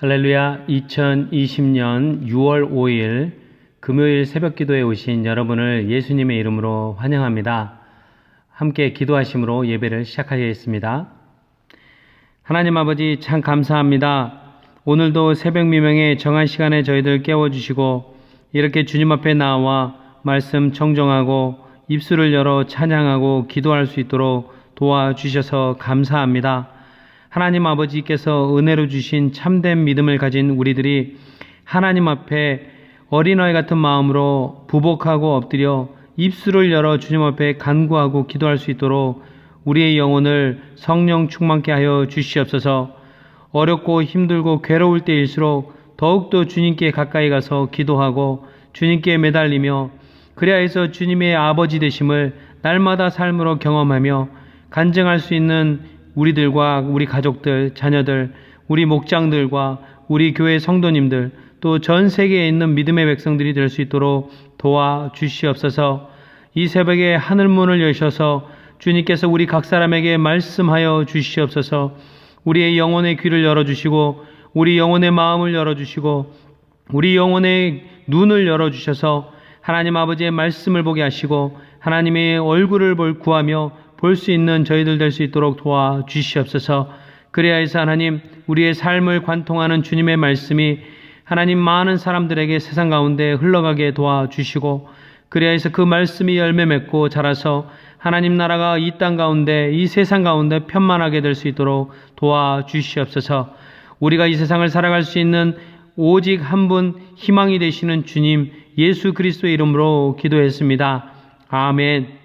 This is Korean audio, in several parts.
할렐루야. 2020년 6월 5일 금요일 새벽 기도에 오신 여러분을 예수님의 이름으로 환영합니다. 함께 기도하심으로 예배를 시작하겠습니다. 하나님 아버지 참 감사합니다. 오늘도 새벽 미명의 정한 시간에 저희들 깨워주시고 이렇게 주님 앞에 나와 말씀 청정하고 입술을 열어 찬양하고 기도할 수 있도록 도와주셔서 감사합니다. 하나님 아버지께서 은혜로 주신 참된 믿음을 가진 우리들이 하나님 앞에 어린아이 같은 마음으로 부복하고 엎드려 입술을 열어 주님 앞에 간구하고 기도할 수 있도록 우리의 영혼을 성령 충만케 하여 주시옵소서. 어렵고 힘들고 괴로울 때일수록 더욱더 주님께 가까이 가서 기도하고 주님께 매달리며 그래야 해서 주님의 아버지 되심을 날마다 삶으로 경험하며 간증할 수 있는 우리들과 우리 가족들, 자녀들, 우리 목장들과 우리 교회 성도님들 또 전 세계에 있는 믿음의 백성들이 될 수 있도록 도와주시옵소서. 이 새벽에 하늘문을 여셔서 주님께서 우리 각 사람에게 말씀하여 주시옵소서. 우리의 영혼의 귀를 열어주시고 우리 영혼의 마음을 열어주시고 우리 영혼의 눈을 열어주셔서 하나님 아버지의 말씀을 보게 하시고 하나님의 얼굴을 구하며 볼 수 있는 저희들 될 수 있도록 도와주시옵소서. 그래야 해서 하나님 우리의 삶을 관통하는 주님의 말씀이 하나님 많은 사람들에게 세상 가운데 흘러가게 도와주시고 그래야 해서 그 말씀이 열매 맺고 자라서 하나님 나라가 이 땅 가운데 이 세상 가운데 편만하게 될 수 있도록 도와주시옵소서. 우리가 이 세상을 살아갈 수 있는 오직 한 분 희망이 되시는 주님 예수 그리스도의 이름으로 기도했습니다. 아멘.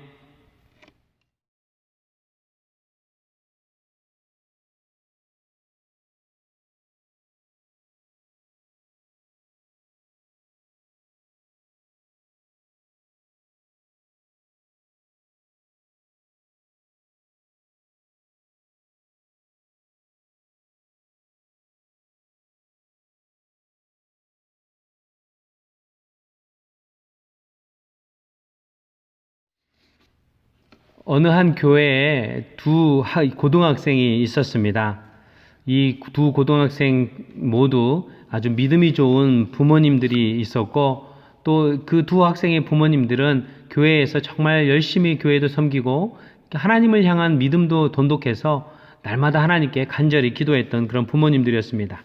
어느 한 교회에 두 고등학생이 있었습니다. 이 두 고등학생 모두 아주 믿음이 좋은 부모님들이 있었고 또 그 두 학생의 부모님들은 교회에서 정말 열심히 교회도 섬기고 하나님을 향한 믿음도 돈독해서 날마다 하나님께 간절히 기도했던 그런 부모님들이었습니다.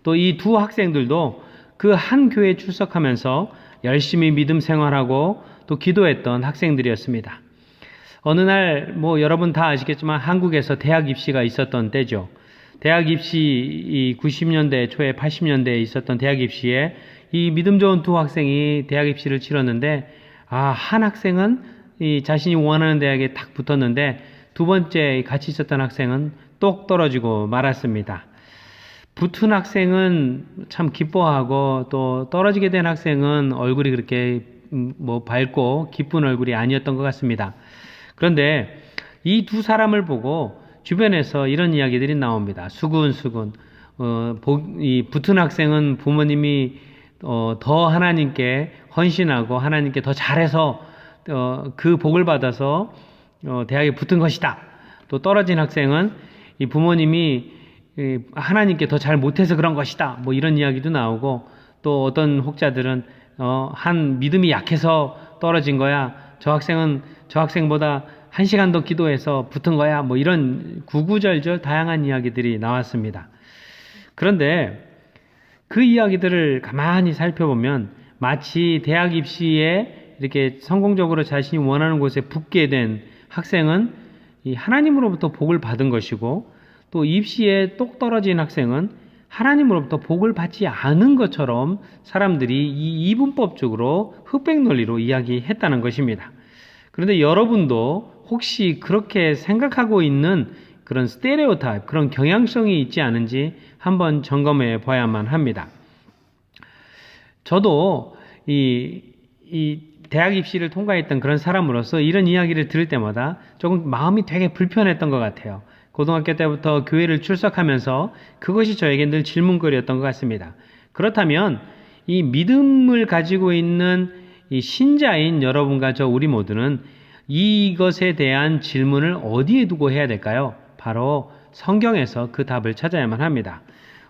또 이 두 학생들도 그 한 교회에 출석하면서 열심히 믿음 생활하고 또 기도했던 학생들이었습니다. 어느 날 여러분 다 아시겠지만 한국에서 대학 입시가 있었던 때죠. 대학 입시 90년대 초에 80년대에 있었던 대학 입시에 이 믿음 좋은 두 학생이 대학 입시를 치렀는데 한 학생은 자신이 원하는 대학에 딱 붙었는데 두 번째 같이 있었던 학생은 똑 떨어지고 말았습니다. 붙은 학생은 참 기뻐하고 또 떨어지게 된 학생은 얼굴이 그렇게 밝고 기쁜 얼굴이 아니었던 것 같습니다. 그런데 이 두 사람을 보고 주변에서 이런 이야기들이 나옵니다. 수근수근 이 붙은 학생은 부모님이 더 하나님께 헌신하고 하나님께 더 잘해서 그 복을 받아서 대학에 붙은 것이다. 또 떨어진 학생은 이 부모님이 하나님께 더 잘 못해서 그런 것이다. 이런 이야기도 나오고 또 어떤 혹자들은 한 믿음이 약해서 떨어진 거야. 저 학생은 저 학생보다 1시간 더 기도해서 붙은 거야. 이런 구구절절 다양한 이야기들이 나왔습니다. 그런데 그 이야기들을 가만히 살펴보면 마치 대학 입시에 이렇게 성공적으로 자신이 원하는 곳에 붙게 된 학생은 이 하나님으로부터 복을 받은 것이고 또 입시에 똑 떨어진 학생은 하나님으로부터 복을 받지 않은 것처럼 사람들이 이 이분법적으로 흑백 논리로 이야기했다는 것입니다. 그런데 여러분도 혹시 그렇게 생각하고 있는 그런 스테레오타입, 그런 경향성이 있지 않은지 한번 점검해 봐야만 합니다. 저도 이 대학 입시를 통과했던 그런 사람으로서 이런 이야기를 들을 때마다 조금 마음이 되게 불편했던 것 같아요. 고등학교 때부터 교회를 출석하면서 그것이 저에게 늘 질문거리였던 것 같습니다. 그렇다면 이 믿음을 가지고 있는 이 신자인 여러분과 우리 모두는 이것에 대한 질문을 어디에 두고 해야 될까요? 바로 성경에서 그 답을 찾아야만 합니다.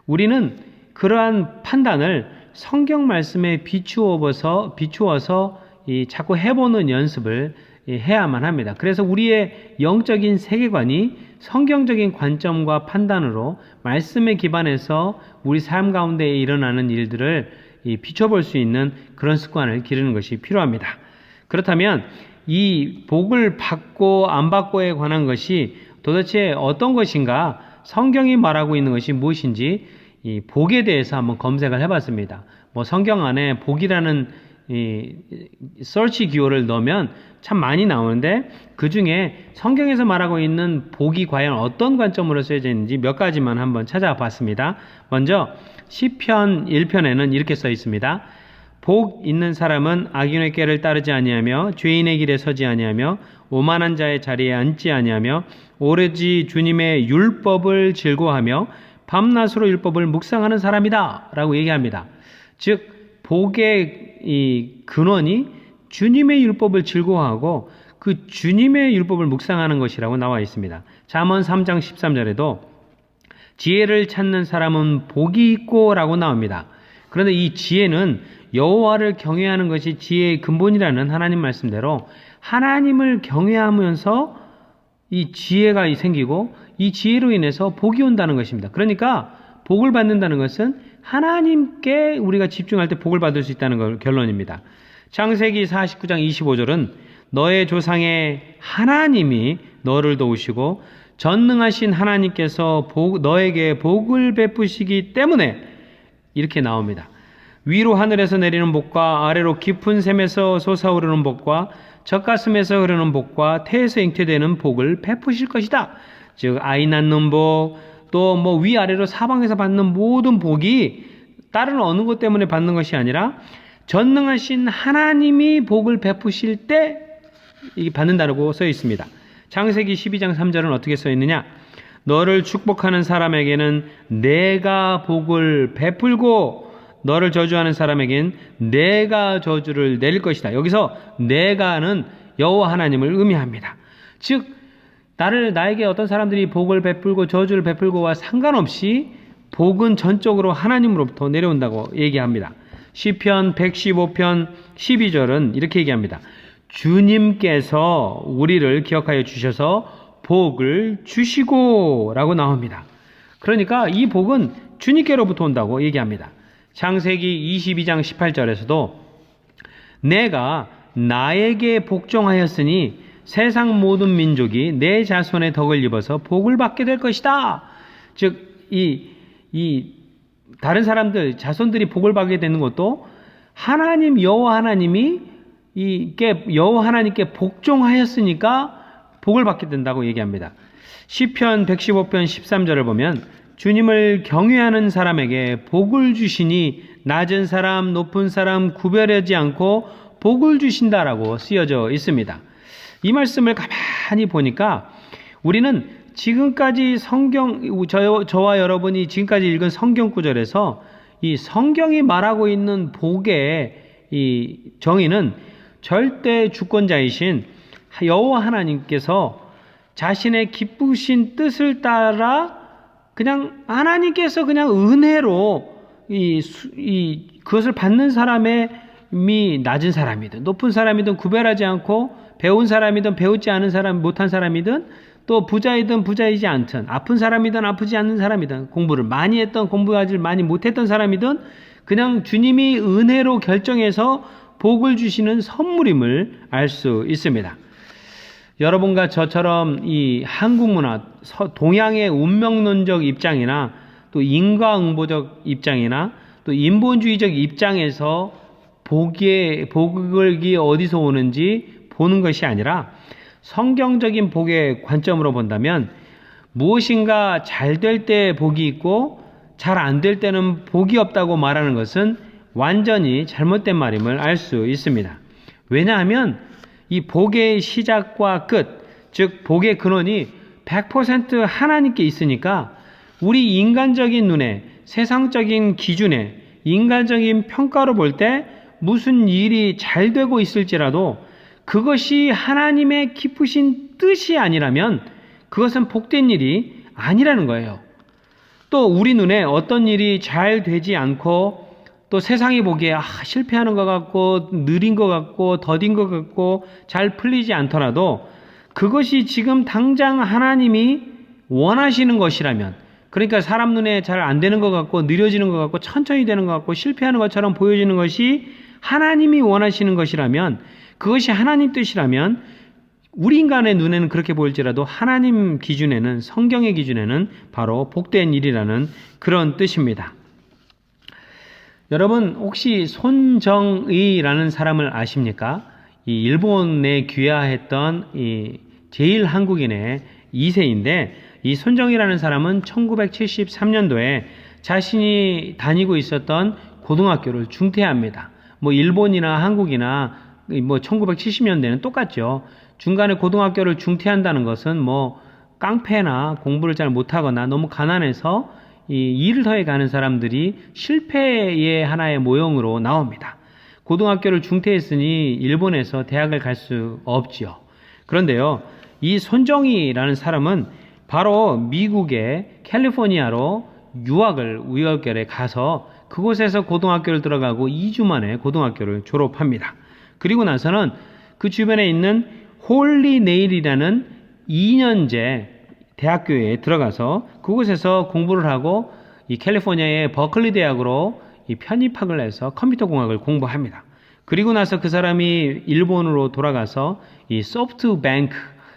우리는 그러한 판단을 성경 말씀에 비추어서 자꾸 해보는 연습을 해야만 합니다. 그래서 우리의 영적인 세계관이 성경적인 관점과 판단으로 말씀에 기반해서 우리 삶 가운데 일어나는 일들을 비춰볼 수 있는 그런 습관을 기르는 것이 필요합니다. 그렇다면 이 복을 받고 안 받고에 관한 것이 도대체 어떤 것인가, 성경이 말하고 있는 것이 무엇인지 이 복에 대해서 한번 검색을 해봤습니다. 성경 안에 복이라는 이 서치 기호를 넣으면 참 많이 나오는데, 그 중에 성경에서 말하고 있는 복이 과연 어떤 관점으로 쓰여져 있는지 몇 가지만 한번 찾아봤습니다. 먼저 시편 1편에는 이렇게 써 있습니다. 복 있는 사람은 악인의 꾀를 따르지 아니하며 죄인의 길에 서지 아니하며 오만한 자의 자리에 앉지 아니하며 오로지 주님의 율법을 즐거워하며 밤낮으로 율법을 묵상하는 사람이다 라고 얘기합니다. 즉 복의 이 근원이 주님의 율법을 즐거워하고 그 주님의 율법을 묵상하는 것이라고 나와 있습니다. 잠언 3장 13절에도 지혜를 찾는 사람은 복이 있고 라고 나옵니다. 그런데 이 지혜는 여호와를 경외하는 것이 지혜의 근본이라는 하나님 말씀대로 하나님을 경외하면서 이 지혜가 생기고 이 지혜로 인해서 복이 온다는 것입니다. 그러니까 복을 받는다는 것은 하나님께 우리가 집중할 때 복을 받을 수 있다는 걸 결론입니다. 창세기 49장 25절은 너의 조상의 하나님이 너를 도우시고 전능하신 하나님께서 너에게 복을 베푸시기 때문에 이렇게 나옵니다. 위로 하늘에서 내리는 복과 아래로 깊은 샘에서 솟아오르는 복과 젖가슴에서 흐르는 복과 태에서 잉태되는 복을 베푸실 것이다. 즉 아이 낳는 복, 또 위아래로 사방에서 받는 모든 복이 다른 어느 것 때문에 받는 것이 아니라 전능하신 하나님이 복을 베푸실 때 받는다고 써 있습니다. 창세기 12장 3절은 어떻게 써 있느냐? 너를 축복하는 사람에게는 내가 복을 베풀고 너를 저주하는 사람에겐 내가 저주를 내릴 것이다. 여기서 내가는 여호와 하나님을 의미합니다. 즉 나에게 어떤 사람들이 복을 베풀고 저주를 베풀고와 상관없이 복은 전적으로 하나님으로부터 내려온다고 얘기합니다. 시편 115편 12절은 이렇게 얘기합니다. 주님께서 우리를 기억하여 주셔서 복을 주시고 라고 나옵니다. 그러니까 이 복은 주님께로부터 온다고 얘기합니다. 창세기 22장 18절에서도 내가 나에게 복종하였으니 세상 모든 민족이 내 자손의 덕을 입어서 복을 받게 될 것이다. 즉 다른 사람들 자손들이 복을 받게 되는 것도 하나님 여호와 하나님이 여호와 하나님께 복종하였으니까 복을 받게 된다고 얘기합니다. 시편 115편 13절을 보면 주님을 경외하는 사람에게 복을 주시니 낮은 사람 높은 사람 구별하지 않고 복을 주신다라고 쓰여져 있습니다. 이 말씀을 가만히 보니까 우리는 지금까지 저와 여러분이 지금까지 읽은 성경 구절에서 이 성경이 말하고 있는 복의 이 정의는 절대 주권자이신 여호와 하나님께서 자신의 기쁘신 뜻을 따라 그냥 하나님께서 그냥 은혜로 그것을 받는 사람이 낮은 사람이든 높은 사람이든 구별하지 않고 배운 사람이든 배우지 않은 사람, 못한 사람이든 또 부자이든 부자이지 않든 아픈 사람이든 아프지 않는 사람이든 공부를 많이 했던 공부하지 많이 못했던 사람이든 그냥 주님이 은혜로 결정해서 복을 주시는 선물임을 알 수 있습니다. 여러분과 저처럼 이 한국 문화, 동양의 운명론적 입장이나 또 인과응보적 입장이나 또 인본주의적 입장에서 복이 어디서 오는지 보는 것이 아니라 성경적인 복의 관점으로 본다면 무엇인가 잘 될 때 복이 있고 잘 안 될 때는 복이 없다고 말하는 것은 완전히 잘못된 말임을 알 수 있습니다. 왜냐하면 이 복의 시작과 끝, 즉 복의 근원이 100% 하나님께 있으니까 우리 인간적인 눈에, 세상적인 기준에, 인간적인 평가로 볼 때 무슨 일이 잘 되고 있을지라도 그것이 하나님의 깊으신 뜻이 아니라면 그것은 복된 일이 아니라는 거예요. 또 우리 눈에 어떤 일이 잘 되지 않고 또 세상이 보기에 실패하는 것 같고 느린 것 같고 더딘 것 같고 잘 풀리지 않더라도 그것이 지금 당장 하나님이 원하시는 것이라면, 그러니까 사람 눈에 잘 안 되는 것 같고 느려지는 것 같고 천천히 되는 것 같고 실패하는 것처럼 보여지는 것이 하나님이 원하시는 것이라면, 그것이 하나님 뜻이라면 우리 인간의 눈에는 그렇게 보일지라도 하나님 기준에는, 성경의 기준에는 바로 복된 일이라는 그런 뜻입니다. 여러분 혹시 손정의라는 사람을 아십니까? 이 일본에 귀화했던 이 제일 한국인의 2세인데, 이 손정의라는 사람은 1973년도에 자신이 다니고 있었던 고등학교를 중퇴합니다. 뭐 일본이나 한국이나 뭐 1970년대는 똑같죠. 중간에 고등학교를 중퇴한다는 것은 뭐 깡패나 공부를 잘 못하거나 너무 가난해서 이 일을 더해 가는 사람들이 실패의 하나의 모형으로 나옵니다. 고등학교를 중퇴했으니 일본에서 대학을 갈 수 없지요. 그런데요, 이 손정희라는 사람은 바로 미국의 캘리포니아로 유학을 우연결에 가서 그곳에서 고등학교를 들어가고 2주 만에 고등학교를 졸업합니다. 그리고 나서는 그 주변에 있는 홀리네일이라는 2년제 대학교에 들어가서 그곳에서 공부를 하고 이 캘리포니아의 버클리 대학으로 이 편입학을 해서 컴퓨터 공학을 공부합니다. 그리고 나서 그 사람이 일본으로 돌아가서 이 소프트뱅크,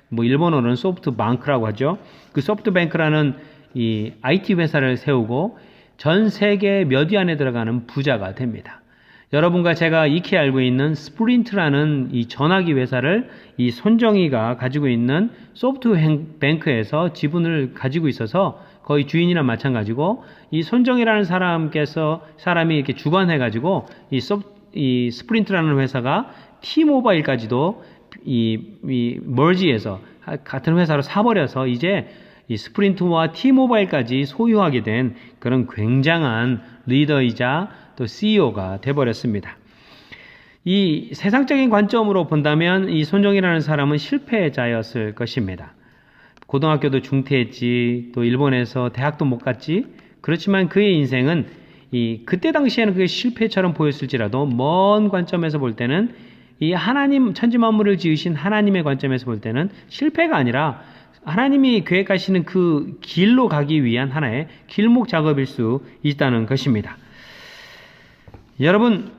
뭐 일본어로는 소프트뱅크라고 하죠. 그 소프트뱅크라는 이 IT 회사를 세우고 전 세계 몇 위 안에 들어가는 부자가 됩니다. 여러분과 제가 익히 알고 있는 스프린트라는 이 전화기 회사를 이 손정희가 가지고 있는 소프트뱅크에서 지분을 가지고 있어서 거의 주인이나 마찬가지고, 이 손정희라는 사람이 이렇게 주관해가지고 이 스프린트라는 회사가 T-모바일까지도 이 머지해서 같은 회사로 사버려서 이제 이 스프린트와 T-모바일까지 소유하게 된 그런 굉장한 리더이자 또 CEO가 돼버렸습니다. 이 세상적인 관점으로 본다면 이 손정희라는 사람은 실패자였을 것입니다. 고등학교도 중퇴했지, 또 일본에서 대학도 못 갔지. 그렇지만 그의 인생은 그때 당시에는 그게 실패처럼 보였을지라도 먼 관점에서 볼 때는 이 하나님, 천지만물을 지으신 하나님의 관점에서 볼 때는 실패가 아니라 하나님이 계획하시는 그 길로 가기 위한 하나의 길목 작업일 수 있다는 것입니다. 여러분,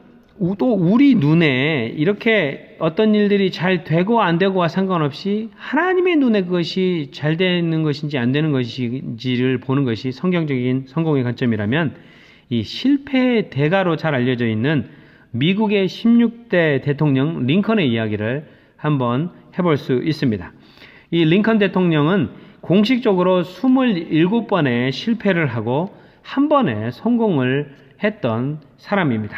또 우리 눈에 이렇게 어떤 일들이 잘 되고 안 되고와 상관없이 하나님의 눈에 그것이 잘 되는 것인지 안 되는 것인지를 보는 것이 성경적인 성공의 관점이라면, 이 실패의 대가로 잘 알려져 있는 미국의 16대 대통령 링컨의 이야기를 한번 해볼 수 있습니다. 이 링컨 대통령은 공식적으로 27번의 실패를 하고 한 번에 성공을 했던 사람입니다.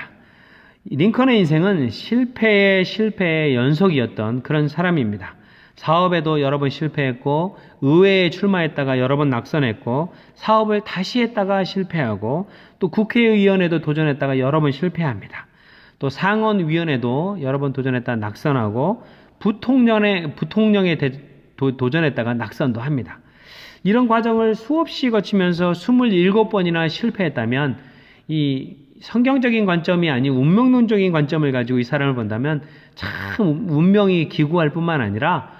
링컨의 인생은 실패의 연속이었던 그런 사람입니다. 사업에도 여러 번 실패했고, 의회에 출마했다가 여러 번 낙선했고, 사업을 다시 했다가 실패하고, 또 국회의원에도 도전했다가 여러 번 실패합니다. 또 상원위원회도 여러 번 도전했다가 낙선하고, 부통령에 도전했다가 낙선도 합니다. 이런 과정을 수없이 거치면서 27번이나 실패했다면, 이 성경적인 관점이 아닌 운명론적인 관점을 가지고 이 사람을 본다면 참 운명이 기구할 뿐만 아니라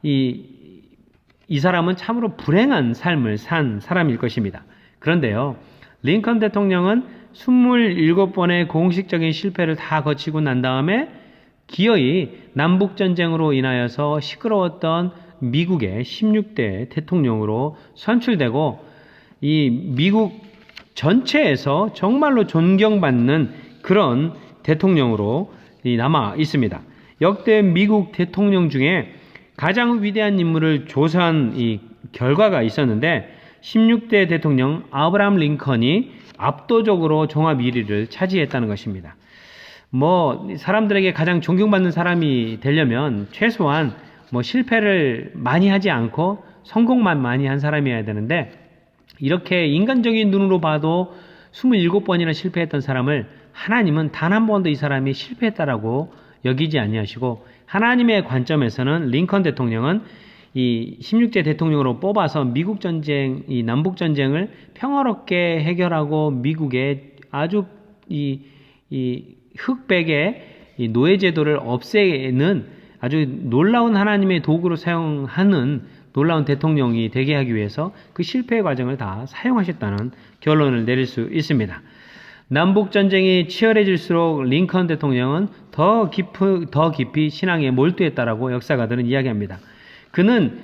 이 사람은 참으로 불행한 삶을 산 사람일 것입니다. 그런데요, 링컨 대통령은 27번의 공식적인 실패를 다 거치고 난 다음에 기어이 남북전쟁으로 인하여서 시끄러웠던 미국의 16대 대통령으로 선출되고, 이 미국 전체에서 정말로 존경받는 그런 대통령으로 남아 있습니다. 역대 미국 대통령 중에 가장 위대한 인물을 조사한 이 결과가 있었는데, 16대 대통령 아브라함 링컨이 압도적으로 종합 1위를 차지했다는 것입니다. 뭐 사람들에게 가장 존경받는 사람이 되려면 최소한 뭐 실패를 많이 하지 않고 성공만 많이 한 사람이어야 되는데, 이렇게 인간적인 눈으로 봐도 27번이나 실패했던 사람을 하나님은 단 한 번도 이 사람이 실패했다라고 여기지 아니하시고, 하나님의 관점에서는 링컨 대통령은 이 16대 대통령으로 뽑아서 미국 전쟁, 이 남북 전쟁을 평화롭게 해결하고 미국의 아주 이 흑백의 이 노예 제도를 없애는 아주 놀라운 하나님의 도구로 사용하는 놀라운 대통령이 되게 하기 위해서 그 실패의 과정을 다 사용하셨다는 결론을 내릴 수 있습니다. 남북 전쟁이 치열해질수록 링컨 대통령은 더 깊이 신앙에 몰두했다라고 역사가들은 이야기합니다. 그는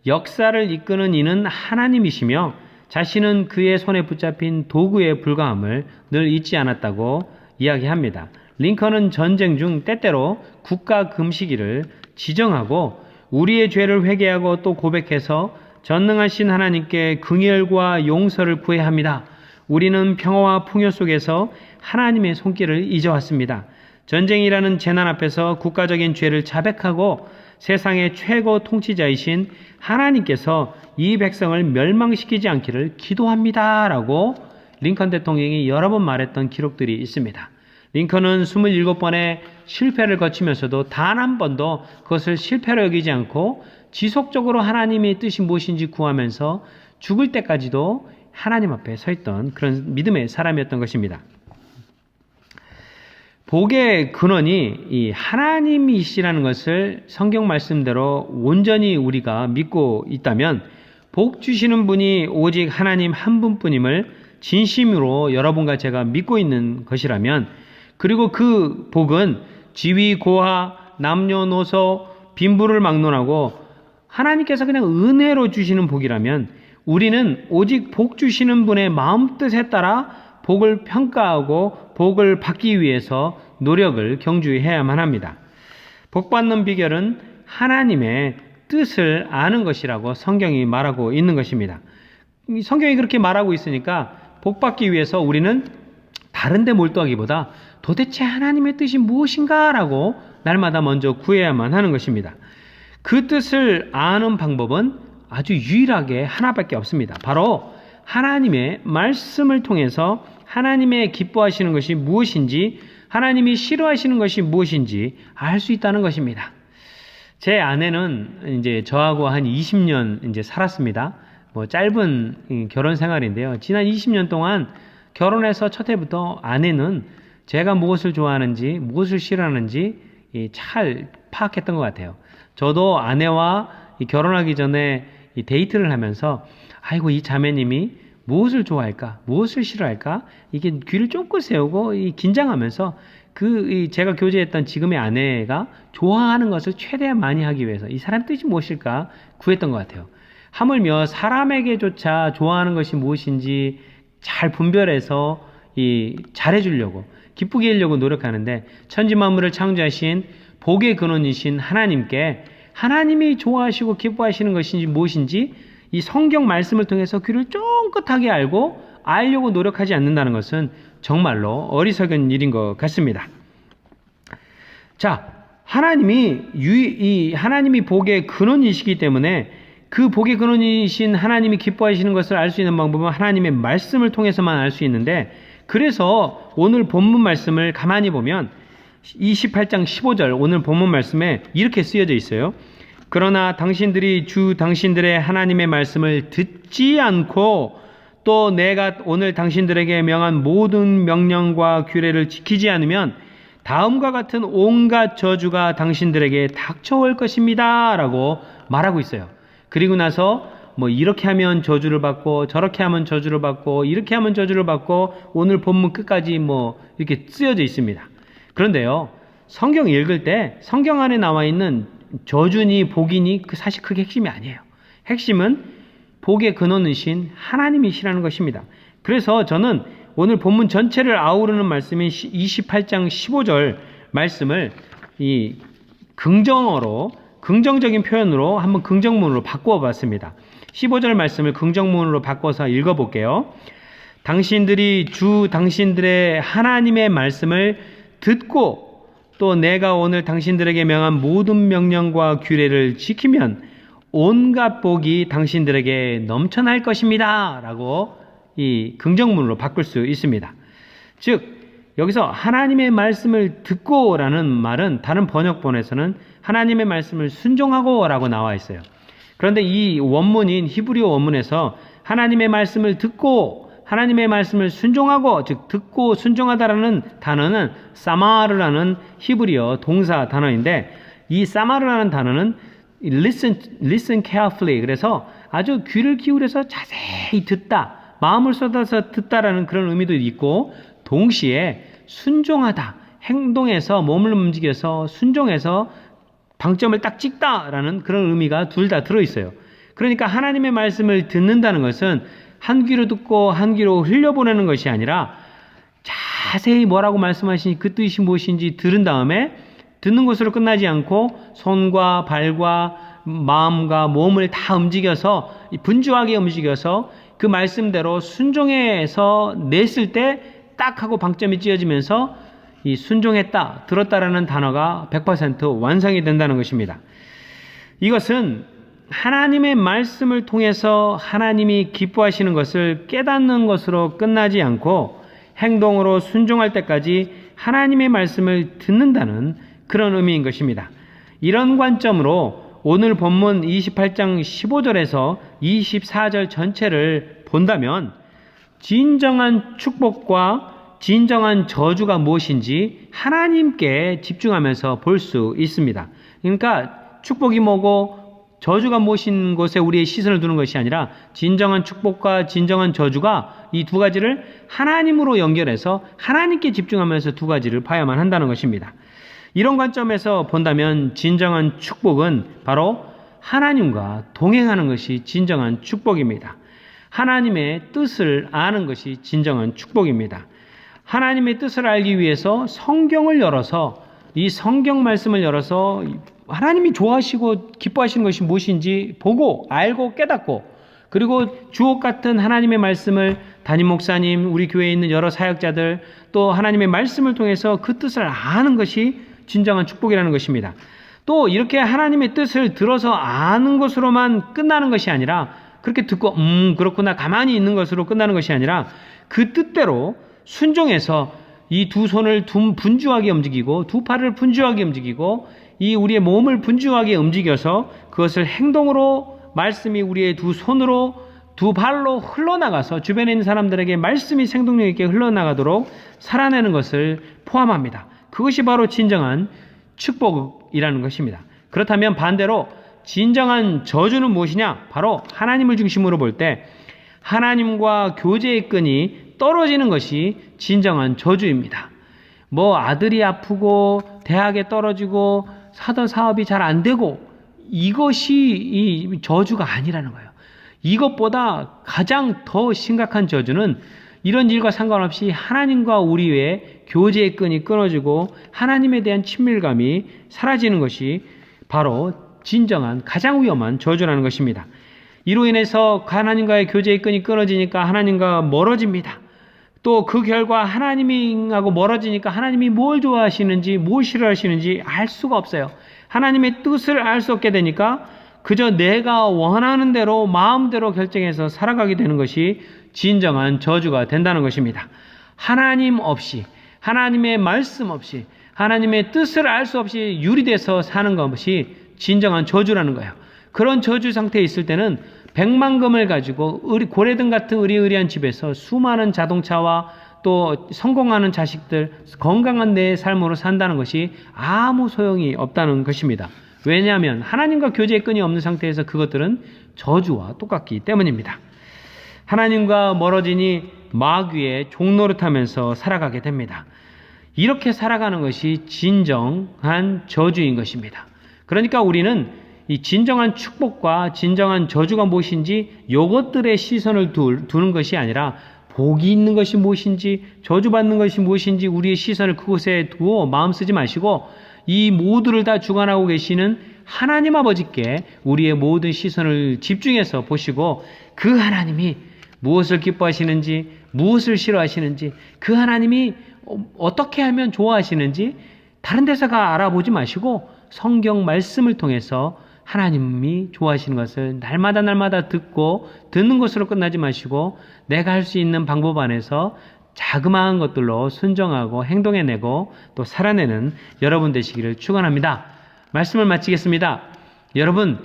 역사를 이끄는 이는 하나님이시며 자신은 그의 손에 붙잡힌 도구에 불과함을 늘 잊지 않았다고 이야기합니다. 링컨은 전쟁 중 때때로 국가 금식일을 지정하고 우리의 죄를 회개하고 또 고백해서 전능하신 하나님께 긍휼과 용서를 구해야 합니다. 우리는 평화와 풍요 속에서 하나님의 손길을 잊어왔습니다. 전쟁이라는 재난 앞에서 국가적인 죄를 자백하고 세상의 최고 통치자이신 하나님께서 이 백성을 멸망시키지 않기를 기도합니다. 라고 링컨 대통령이 여러 번 말했던 기록들이 있습니다. 링컨은 27번의 실패를 거치면서도 단 한 번도 그것을 실패로 여기지 않고 지속적으로 하나님의 뜻이 무엇인지 구하면서 죽을 때까지도 하나님 앞에 서 있던 그런 믿음의 사람이었던 것입니다. 복의 근원이 이 하나님이시라는 것을 성경 말씀대로 온전히 우리가 믿고 있다면 복 주시는 분이 오직 하나님 한 분뿐임을 진심으로 여러분과 제가 믿고 있는 것이라면, 그리고 그 복은 지위, 고하, 남녀노소, 빈부를 막론하고 하나님께서 그냥 은혜로 주시는 복이라면 우리는 오직 복 주시는 분의 마음뜻에 따라 복을 평가하고 복을 받기 위해서 노력을 경주해야만 합니다. 복 받는 비결은 하나님의 뜻을 아는 것이라고 성경이 말하고 있는 것입니다. 성경이 그렇게 말하고 있으니까 복 받기 위해서 우리는 다른 데 몰두하기보다 도대체 하나님의 뜻이 무엇인가라고 날마다 먼저 구해야만 하는 것입니다. 그 뜻을 아는 방법은 아주 유일하게 하나밖에 없습니다. 바로 하나님의 말씀을 통해서 하나님의 기뻐하시는 것이 무엇인지, 하나님이 싫어하시는 것이 무엇인지 알 수 있다는 것입니다. 제 아내는 이제 저하고 한 20년 이제 살았습니다. 짧은 결혼 생활인데요. 지난 20년 동안 결혼해서 첫 해부터 아내는 제가 무엇을 좋아하는지, 무엇을 싫어하는지 잘 파악했던 것 같아요. 저도 아내와 결혼하기 전에 데이트를 하면서 아이고 이 자매님이 무엇을 좋아할까, 무엇을 싫어할까, 이게 귀를 쫑긋 세우고 긴장하면서 제가 교제했던 지금의 아내가 좋아하는 것을 최대한 많이 하기 위해서 이 사람 뜻이 무엇일까 구했던 것 같아요. 하물며 사람에게조차 좋아하는 것이 무엇인지 잘 분별해서 잘해주려고, 기쁘게 하려고 노력하는데, 천지만물을 창조하신 복의 근원이신 하나님께 하나님이 좋아하시고 기뻐하시는 것인지 무엇인지 이 성경 말씀을 통해서 귀를 쫑긋하게 알려고 노력하지 않는다는 것은 정말로 어리석은 일인 것 같습니다. 자, 하나님이 복의 근원이시기 때문에 그 복의 근원이신 하나님이 기뻐하시는 것을 알 수 있는 방법은 하나님의 말씀을 통해서만 알 수 있는데, 그래서 오늘 본문 말씀을 가만히 보면 28장 15절 오늘 본문 말씀에 이렇게 쓰여져 있어요. 그러나 당신들이 주 당신들의 하나님의 말씀을 듣지 않고 또 내가 오늘 당신들에게 명한 모든 명령과 규례를 지키지 않으면 다음과 같은 온갖 저주가 당신들에게 닥쳐올 것입니다. 라고 말하고 있어요. 그리고 나서 이렇게 하면 저주를 받고 저렇게 하면 저주를 받고 이렇게 하면 저주를 받고 오늘 본문 끝까지 이렇게 쓰여져 있습니다. 그런데요, 성경 읽을 때 성경 안에 나와 있는 저주니 복이니 사실 그게 핵심이 아니에요. 핵심은 복의 근원이신 하나님이시라는 것입니다. 그래서 저는 오늘 본문 전체를 아우르는 말씀인 28장 15절 말씀을 이 긍정적인 표현으로 한번 긍정문으로 바꾸어 봤습니다. 15절 말씀을 긍정문으로 바꿔서 읽어볼게요. 당신들이 주 당신들의 하나님의 말씀을 듣고 또 내가 오늘 당신들에게 명한 모든 명령과 규례를 지키면 온갖 복이 당신들에게 넘쳐날 것입니다. 라고 이 긍정문으로 바꿀 수 있습니다. 즉 여기서 하나님의 말씀을 듣고 라는 말은 다른 번역본에서는 하나님의 말씀을 순종하고 라고 나와 있어요. 그런데 이 원문인 히브리어 원문에서 하나님의 말씀을 듣고 하나님의 말씀을 순종하고, 즉 듣고 순종하다라는 단어는 사마르라는 히브리어 동사 단어인데, 이 사마르라는 단어는 listen carefully, 그래서 아주 귀를 기울여서 자세히 듣다, 마음을 쏟아서 듣다라는 그런 의미도 있고, 동시에 순종하다, 행동해서 몸을 움직여서 순종해서 방점을 딱 찍다라는 그런 의미가 둘 다 들어있어요. 그러니까 하나님의 말씀을 듣는다는 것은 한 귀로 듣고 한 귀로 흘려보내는 것이 아니라 자세히 뭐라고 말씀하시니 그 뜻이 무엇인지 들은 다음에 듣는 것으로 끝나지 않고 손과 발과 마음과 몸을 다 움직여서 분주하게 움직여서 그 말씀대로 순종해서 냈을 때 딱 하고 방점이 찌어지면서 이 순종했다, 들었다라는 단어가 100% 완성이 된다는 것입니다. 이것은 하나님의 말씀을 통해서 하나님이 기뻐하시는 것을 깨닫는 것으로 끝나지 않고 행동으로 순종할 때까지 하나님의 말씀을 듣는다는 그런 의미인 것입니다. 이런 관점으로 오늘 본문 28장 15절에서 24절 전체를 본다면 진정한 축복과 진정한 저주가 무엇인지 하나님께 집중하면서 볼 수 있습니다. 그러니까 축복이 뭐고 저주가 무엇인 것에 우리의 시선을 두는 것이 아니라 진정한 축복과 진정한 저주가 이 두 가지를 하나님으로 연결해서 하나님께 집중하면서 두 가지를 봐야만 한다는 것입니다. 이런 관점에서 본다면 진정한 축복은 바로 하나님과 동행하는 것이 진정한 축복입니다. 하나님의 뜻을 아는 것이 진정한 축복입니다. 하나님의 뜻을 알기 위해서 성경을 열어서 이 성경 말씀을 열어서 하나님이 좋아하시고 기뻐하시는 것이 무엇인지 보고 알고 깨닫고, 그리고 주옥 같은 하나님의 말씀을 담임 목사님, 우리 교회에 있는 여러 사역자들, 또 하나님의 말씀을 통해서 그 뜻을 아는 것이 진정한 축복이라는 것입니다. 또 이렇게 하나님의 뜻을 들어서 아는 것으로만 끝나는 것이 아니라, 그렇게 듣고 그렇구나 가만히 있는 것으로 끝나는 것이 아니라 그 뜻대로 순종해서 이 두 손을 분주하게 움직이고 두 팔을 분주하게 움직이고 이 우리의 몸을 분주하게 움직여서 그것을 행동으로, 말씀이 우리의 두 손으로 두 발로 흘러나가서 주변에 있는 사람들에게 말씀이 생동력 있게 흘러나가도록 살아내는 것을 포함합니다. 그것이 바로 진정한 축복이라는 것입니다. 그렇다면 반대로 진정한 저주는 무엇이냐? 바로 하나님을 중심으로 볼 때 하나님과 교제의 끈이 떨어지는 것이 진정한 저주입니다. 뭐 아들이 아프고 대학에 떨어지고 하던 사업이 잘 안 되고 이것이 이 저주가 아니라는 거예요. 이것보다 가장 더 심각한 저주는 이런 일과 상관없이 하나님과 우리의 교제의 끈이 끊어지고 하나님에 대한 친밀감이 사라지는 것이 바로 진정한 가장 위험한 저주라는 것입니다. 이로 인해서 하나님과의 교제의 끈이 끊어지니까 하나님과 멀어집니다. 또 그 결과 하나님하고 멀어지니까 하나님이 뭘 좋아하시는지 뭘 싫어하시는지 알 수가 없어요. 하나님의 뜻을 알 수 없게 되니까 그저 내가 원하는 대로 마음대로 결정해서 살아가게 되는 것이 진정한 저주가 된다는 것입니다. 하나님 없이, 하나님의 말씀 없이, 하나님의 뜻을 알 수 없이 유리돼서 사는 것이 진정한 저주라는 거예요. 그런 저주 상태에 있을 때는 백만금을 가지고 고래등 같은 의리의리한 집에서 수많은 자동차와 또 성공하는 자식들, 건강한 내 삶으로 산다는 것이 아무 소용이 없다는 것입니다. 왜냐하면 하나님과 교제의 끈이 없는 상태에서 그것들은 저주와 똑같기 때문입니다. 하나님과 멀어지니 마귀의 종노릇하면서 살아가게 됩니다. 이렇게 살아가는 것이 진정한 저주인 것입니다. 그러니까 우리는 이 진정한 축복과 진정한 저주가 무엇인지 이것들의 시선을 두는 것이 아니라 복이 있는 것이 무엇인지 저주받는 것이 무엇인지 우리의 시선을 그곳에 두어 마음 쓰지 마시고 이 모두를 다 주관하고 계시는 하나님 아버지께 우리의 모든 시선을 집중해서 보시고 그 하나님이 무엇을 기뻐하시는지 무엇을 싫어하시는지 그 하나님이 어떻게 하면 좋아하시는지 다른 데서가 알아보지 마시고 성경 말씀을 통해서 하나님이 좋아하시는 것을 날마다 듣고 듣는 것으로 끝나지 마시고 내가 할 수 있는 방법 안에서 자그마한 것들로 순종하고 행동해내고 또 살아내는 여러분 되시기를 축원합니다. 말씀을 마치겠습니다. 여러분,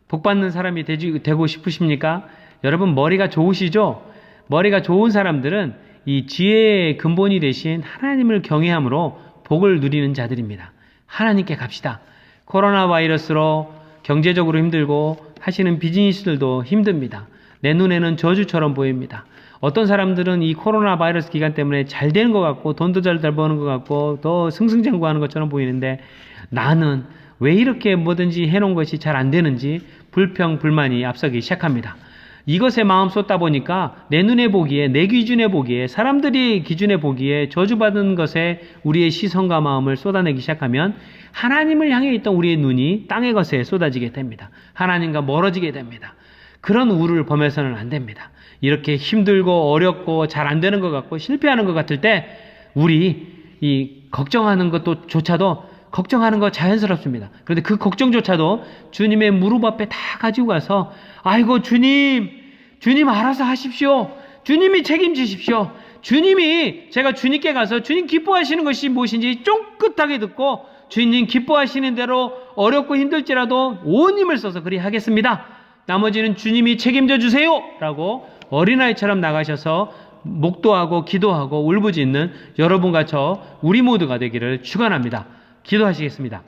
복받는 사람이 되고 싶으십니까? 여러분 머리가 좋으시죠? 머리가 좋은 사람들은 이 지혜의 근본이 되신 하나님을 경외함으로 복을 누리는 자들입니다. 하나님께 갑시다. 코로나 바이러스로 경제적으로 힘들고 하시는 비즈니스들도 힘듭니다. 내 눈에는 저주처럼 보입니다. 어떤 사람들은 이 코로나 바이러스 기간 때문에 잘 되는 것 같고 돈도 잘 버는 것 같고 더 승승장구하는 것처럼 보이는데 나는 왜 이렇게 뭐든지 해놓은 것이 잘 안 되는지 불평, 불만이 앞서기 시작합니다. 이것에 마음 쏟다 보니까 내 눈에 보기에, 내 기준에 보기에, 사람들이 기준에 보기에 저주받은 것에 우리의 시선과 마음을 쏟아내기 시작하면 하나님을 향해 있던 우리의 눈이 땅의 것에 쏟아지게 됩니다. 하나님과 멀어지게 됩니다. 그런 우를 범해서는 안 됩니다. 이렇게 힘들고 어렵고 잘 안 되는 것 같고 실패하는 것 같을 때 우리 이 걱정하는 것조차도 걱정하는 거 자연스럽습니다. 그런데 그 걱정조차도 주님의 무릎 앞에 다 가지고 가서 아이고 주님 알아서 하십시오. 주님이 책임지십시오. 제가 주님께 가서 주님 기뻐하시는 것이 무엇인지 쫑긋하게 듣고 주님 기뻐하시는 대로 어렵고 힘들지라도 온 힘을 써서 그리 하겠습니다. 나머지는 주님이 책임져 주세요 라고 어린아이처럼 나가셔서 목도하고 기도하고 울부짖는 여러분과 저 우리 모두가 되기를 축원합니다. 기도하시겠습니다.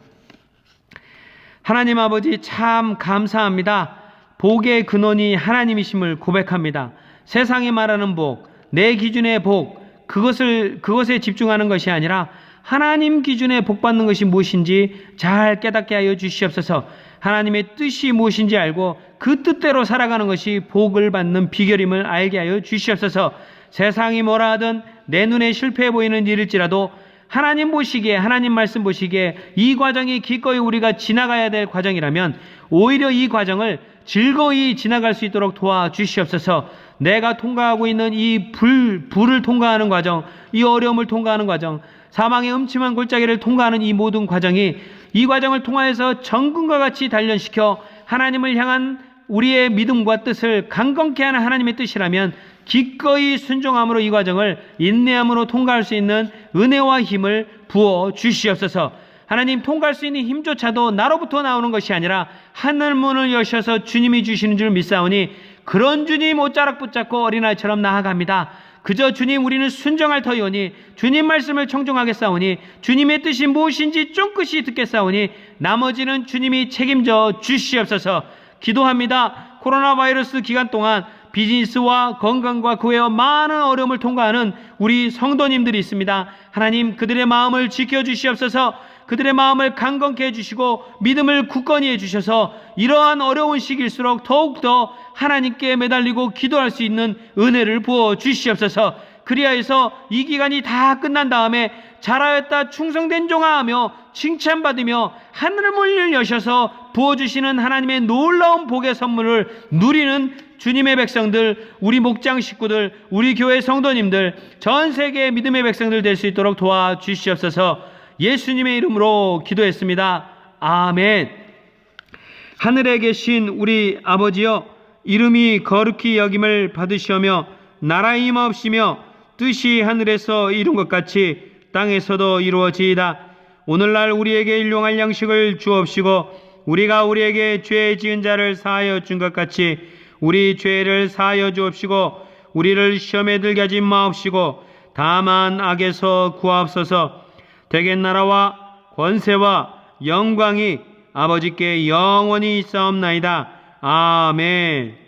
하나님 아버지 참 감사합니다. 복의 근원이 하나님이심을 고백합니다. 세상이 말하는 복, 내 기준의 복, 그것에 집중하는 것이 아니라 하나님 기준의 복 받는 것이 무엇인지 잘 깨닫게 하여 주시옵소서. 하나님의 뜻이 무엇인지 알고 그 뜻대로 살아가는 것이 복을 받는 비결임을 알게 하여 주시옵소서. 세상이 뭐라 하든 내 눈에 실패해 보이는 일일지라도 하나님 보시기에, 하나님 말씀 보시기에 이 과정이 기꺼이 우리가 지나가야 될 과정이라면 오히려 이 과정을 즐거이 지나갈 수 있도록 도와주시옵소서. 내가 통과하고 있는 이 불을 통과하는 과정, 이 어려움을 통과하는 과정, 사망의 음침한 골짜기를 통과하는 이 모든 과정이 이 과정을 통하여서 정금과 같이 단련시켜 하나님을 향한 우리의 믿음과 뜻을 강건케 하는 하나님의 뜻이라면 기꺼이 순종함으로 이 과정을 인내함으로 통과할 수 있는 은혜와 힘을 부어 주시옵소서. 하나님 통과할 수 있는 힘조차도 나로부터 나오는 것이 아니라 하늘 문을 여셔서 주님이 주시는 줄 믿사오니 그런 주님 옷자락 붙잡고 어린아이처럼 나아갑니다. 그저 주님 우리는 순종할 터이오니 주님 말씀을 청종하겠사오니 주님의 뜻이 무엇인지 쫑긋이 듣겠사오니 나머지는 주님이 책임져 주시옵소서. 기도합니다. 코로나 바이러스 기간 동안 비즈니스와 건강과 교회와 많은 어려움을 통과하는 우리 성도님들이 있습니다. 하나님 그들의 마음을 지켜주시옵소서. 그들의 마음을 강건케 해주시고 믿음을 굳건히 해주셔서 이러한 어려운 시기일수록 더욱더 하나님께 매달리고 기도할 수 있는 은혜를 부어 주시옵소서. 그리하여서 이 기간이 다 끝난 다음에 잘하였다 충성된 종아 하며 칭찬받으며 하늘문을 여셔서 부어주시는 하나님의 놀라운 복의 선물을 누리는 주님의 백성들, 우리 목장 식구들, 우리 교회 성도님들, 전 세계의 믿음의 백성들 될 수 있도록 도와주시옵소서. 예수님의 이름으로 기도했습니다. 아멘. 하늘에 계신 우리 아버지여, 이름이 거룩히 여김을 받으시오며 나라 임하옵시며 뜻이 하늘에서 이룬 것 같이 땅에서도 이루어지이다. 오늘날 우리에게 일용할 양식을 주옵시고 우리가 우리에게 죄 지은 자를 사하여 준 것 같이 우리 죄를 사하여 주옵시고 우리를 시험에 들게 하지 마옵시고 다만 악에서 구하옵소서. 대개 나라와 권세와 영광이 아버지께 영원히 있사옵나이다. 아멘.